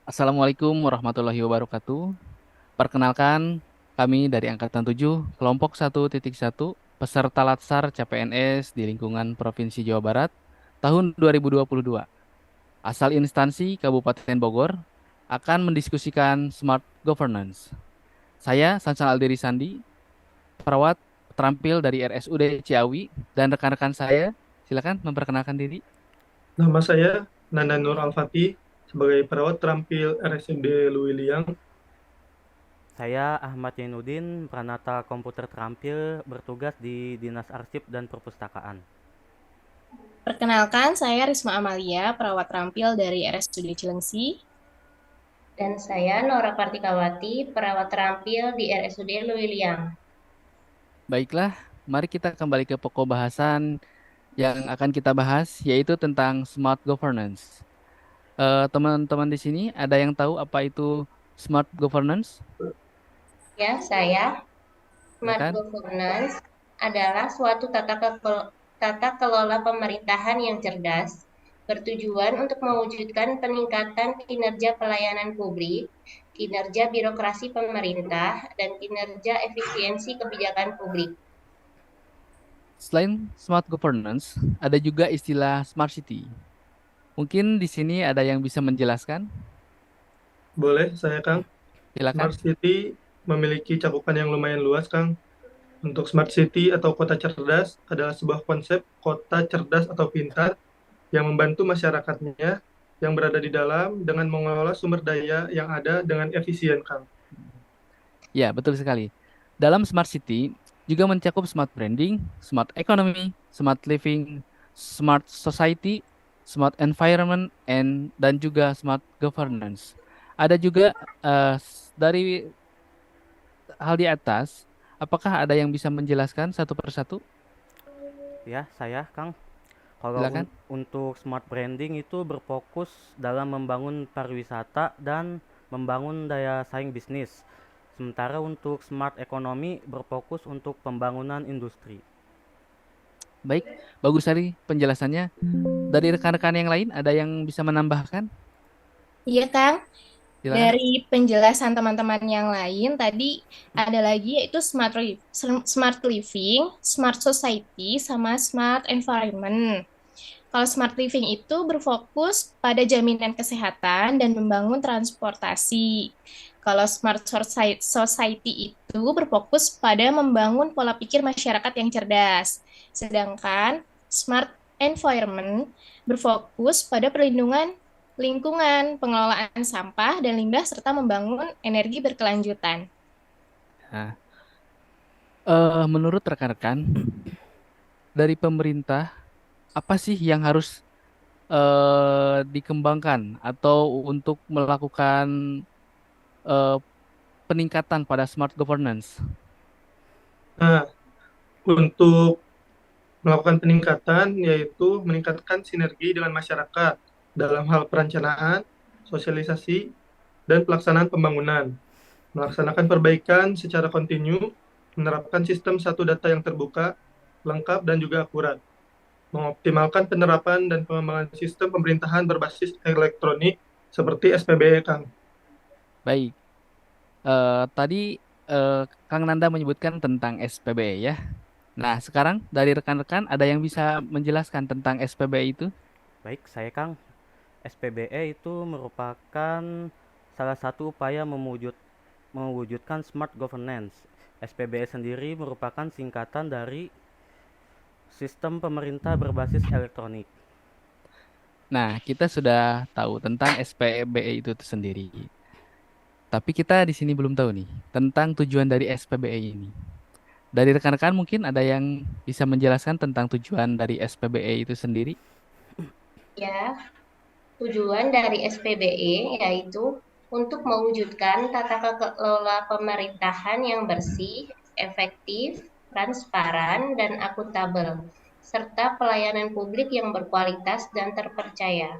Assalamualaikum warahmatullahi wabarakatuh. Perkenalkan, kami dari Angkatan 7, kelompok 1.1, peserta Latsar CPNS di lingkungan Provinsi Jawa Barat, tahun 2022. Asal instansi Kabupaten Bogor, akan mendiskusikan Smart Governance. Saya, Sansan Aldiri Sandi, perawat terampil dari RSUD Ciawi, dan rekan-rekan saya, silakan memperkenalkan diri. Nama saya Nanda Nur Alfati sebagai perawat terampil RSUD Luwiliang. Saya Ahmad Yainuddin, Pranata Komputer Terampil, bertugas di Dinas Arsip dan Perpustakaan. Perkenalkan, saya Risma Amalia, perawat terampil dari RSUD Cilengsi. Dan saya Nora Kartikawati, perawat terampil di RSUD Luwiliang. Baiklah, mari kita kembali ke pokok bahasan yang akan kita bahas, yaitu tentang smart governance. Teman-teman di sini ada yang tahu apa itu smart governance? Ya, saya. Smart Silakan. governance adalah suatu tata kelola pemerintahan yang cerdas, bertujuan untuk mewujudkan peningkatan kinerja pelayanan publik, kinerja birokrasi pemerintah, dan kinerja efisiensi kebijakan publik. Selain smart governance, ada juga istilah smart city. Mungkin di sini ada yang bisa menjelaskan? Boleh saya, Kang? Silakan. Smart City memiliki cakupan yang lumayan luas, Kang. Untuk Smart City atau kota cerdas adalah sebuah konsep kota cerdas atau pintar yang membantu masyarakatnya yang berada di dalam dengan mengelola sumber daya yang ada dengan efisien, Kang. Ya, betul sekali. Dalam smart city juga mencakup smart branding, smart economy, smart living, smart society, smart environment, dan juga smart governance. Ada juga dari hal di atas, apakah ada yang bisa menjelaskan satu persatu? Ya, saya Kang. Kalau Silakan. untuk smart branding itu berfokus dalam membangun pariwisata dan membangun daya saing bisnis. Sementara untuk smart ekonomi berfokus untuk pembangunan industri. Baik, bagus sekali penjelasannya. Dari rekan-rekan yang lain, ada yang bisa menambahkan? Iya, Kang. Silakan. Dari penjelasan teman-teman yang lain, tadi ada lagi yaitu smart living, smart society, sama smart environment. Kalau smart living itu berfokus pada jaminan kesehatan dan membangun transportasi. Kalau society itu berfokus pada membangun pola pikir masyarakat yang cerdas. Sedangkan smart environment berfokus pada perlindungan lingkungan, pengelolaan sampah dan limbah serta membangun energi berkelanjutan. Nah, menurut rekan-rekan, dari pemerintah, apa sih yang harus dikembangkan atau untuk melakukan eh, peningkatan pada smart governance? Nah, untuk melakukan peningkatan yaitu meningkatkan sinergi dengan masyarakat dalam hal perencanaan, sosialisasi, dan pelaksanaan pembangunan. Melaksanakan perbaikan secara kontinu, menerapkan sistem satu data yang terbuka, lengkap, dan juga akurat. Mengoptimalkan penerapan dan pengembangan sistem pemerintahan berbasis elektronik seperti SPBE, Kang. Baik, tadi Kang Nanda menyebutkan tentang SPB ya. Nah, sekarang dari rekan-rekan ada yang bisa menjelaskan tentang SPB itu? Baik, saya Kang. SPBE itu merupakan salah satu upaya mewujudkan smart governance. SPBE sendiri merupakan singkatan dari Sistem Pemerintah Berbasis Elektronik. Nah, kita sudah tahu tentang SPB itu sendiri. Tapi kita di sini belum tahu nih tentang tujuan dari SPBE ini. Dari rekan-rekan mungkin ada yang bisa menjelaskan tentang tujuan dari SPBE itu sendiri? Ya, tujuan dari SPBE yaitu untuk mewujudkan tata kelola pemerintahan yang bersih, efektif, transparan, dan akuntabel, serta pelayanan publik yang berkualitas dan terpercaya.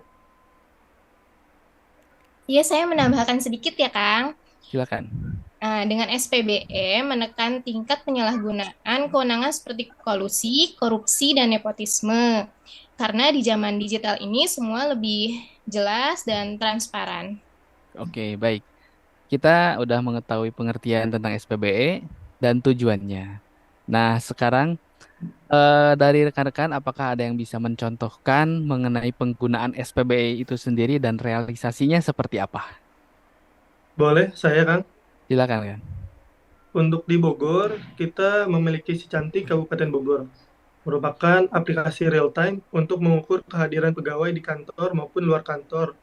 Iya, saya menambahkan sedikit ya, Kang. Silakan. Dengan SPBE menekan tingkat penyalahgunaan kewenangan seperti kolusi, korupsi, dan nepotisme. Karena di zaman digital ini semua lebih jelas dan transparan. Oke, baik. Kita udah mengetahui pengertian tentang SPBE dan tujuannya. Nah, sekarang dari rekan-rekan, apakah ada yang bisa mencontohkan mengenai penggunaan SPBE itu sendiri dan realisasinya seperti apa? Boleh, saya Kang. Silakan kan. Untuk di Bogor, kita memiliki Si Cantik Kabupaten Bogor. Merupakan aplikasi real time untuk mengukur kehadiran pegawai di kantor maupun luar kantor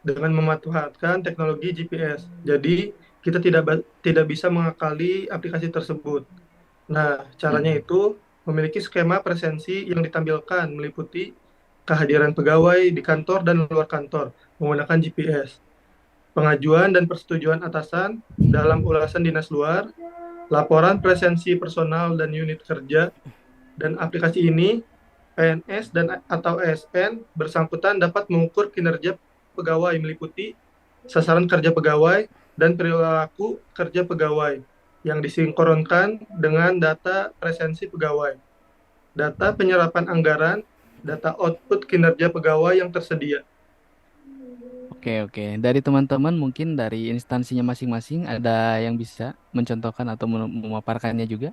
dengan memanfaatkan teknologi GPS. Jadi, kita tidak bisa mengakali aplikasi tersebut. Nah, caranya Mm. itu memiliki skema presensi yang ditampilkan meliputi kehadiran pegawai di kantor dan luar kantor menggunakan GPS, pengajuan dan persetujuan atasan dalam ulasan dinas luar, laporan presensi personal dan unit kerja, dan aplikasi ini PNS dan atau ASN bersangkutan dapat mengukur kinerja pegawai meliputi sasaran kerja pegawai dan perilaku kerja pegawai yang disinkronkan dengan data presensi pegawai, data penyerapan anggaran, data output kinerja pegawai yang tersedia. Oke, oke. Dari teman-teman mungkin dari instansinya masing-masing ada yang bisa mencontohkan atau memaparkannya juga?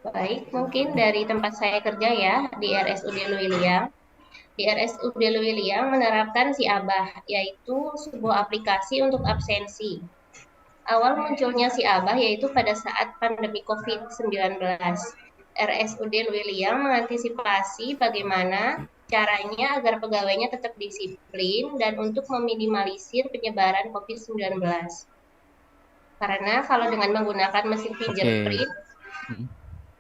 Baik, mungkin dari tempat saya kerja ya, di RSUD Luiliang. Di RSUD Luiliang menerapkan Si Abah, yaitu sebuah aplikasi untuk absensi. Awal munculnya Si Abah yaitu pada saat pandemi COVID-19. RSUD Luiliang mengantisipasi bagaimana caranya agar pegawainya tetap disiplin dan untuk meminimalisir penyebaran COVID-19. Karena kalau dengan menggunakan mesin Oke. fingerprint Mm.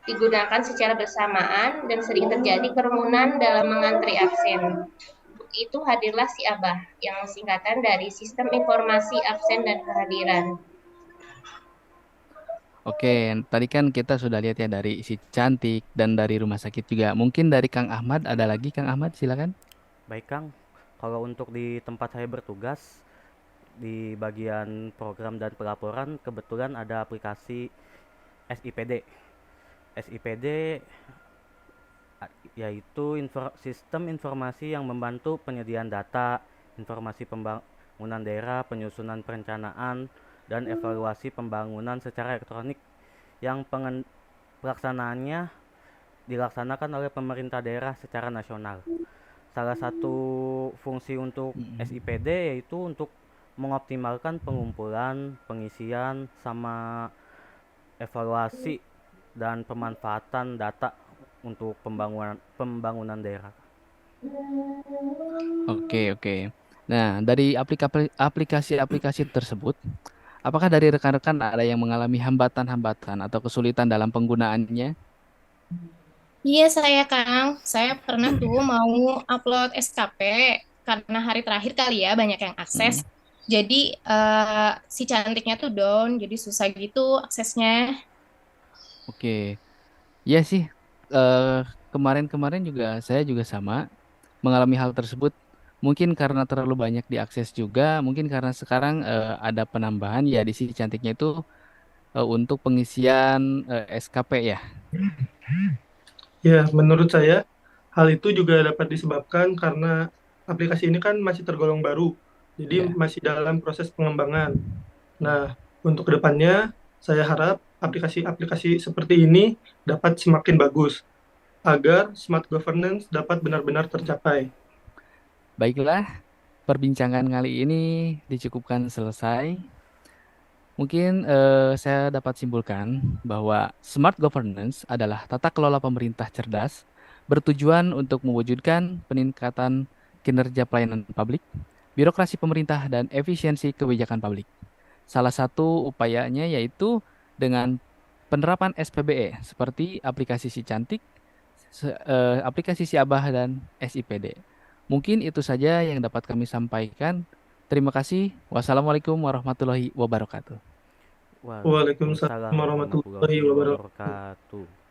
digunakan secara bersamaan dan sering terjadi kerumunan dalam mengantri absen. Untuk itu hadirlah Si Abah, yang singkatan dari Sistem Informasi Absen dan Kehadiran. Oke, tadi kan kita sudah lihat ya dari si cantik dan dari rumah sakit juga. Mungkin dari Kang Ahmad ada lagi, Kang Ahmad silakan. Baik Kang, kalau untuk di tempat saya bertugas di bagian program dan pelaporan kebetulan ada aplikasi SIPD. SIPD yaitu sistem informasi yang membantu penyediaan data, informasi pembangunan daerah, penyusunan perencanaan, dan evaluasi pembangunan secara elektronik yang pelaksanaannya dilaksanakan oleh pemerintah daerah secara nasional. Salah satu fungsi untuk Mm. SIPD yaitu untuk mengoptimalkan pengumpulan, pengisian, sama evaluasi dan pemanfaatan data untuk pembangunan daerah. Oke, oke. Nah, dari aplikasi-aplikasi tersebut, apakah dari rekan-rekan ada yang mengalami hambatan-hambatan atau kesulitan dalam penggunaannya? Iya saya Kang, saya pernah tuh mau upload SKP karena hari terakhir kali ya banyak yang akses. Mm. Jadi si cantiknya tuh down, jadi susah gitu aksesnya. Oke, ya sih. eh, Kemarin-kemarin juga saya juga sama mengalami hal tersebut. Mungkin karena terlalu banyak diakses juga, mungkin karena sekarang ada penambahan ya di sisi cantiknya itu untuk pengisian SKP ya. Ya, menurut saya, hal itu juga dapat disebabkan karena aplikasi ini kan masih tergolong baru, jadi Ya. masih dalam proses pengembangan. Nah, untuk kedepannya, saya harap aplikasi-aplikasi seperti ini dapat semakin bagus, agar smart governance dapat benar-benar tercapai. Baiklah, perbincangan kali ini dicukupkan selesai. Mungkin saya dapat simpulkan bahwa smart governance adalah tata kelola pemerintah cerdas bertujuan untuk mewujudkan peningkatan kinerja pelayanan publik, birokrasi pemerintah, dan efisiensi kebijakan publik. Salah satu upayanya yaitu dengan penerapan SPBE seperti aplikasi Si Cantik, aplikasi Si Abah, dan SIPD. Mungkin itu saja yang dapat kami sampaikan. Terima kasih. Wassalamualaikum warahmatullahi wabarakatuh. Waalaikumsalam Waalaikumsalam warahmatullahi warahmatullahi wabarakatuh. wabarakatuh.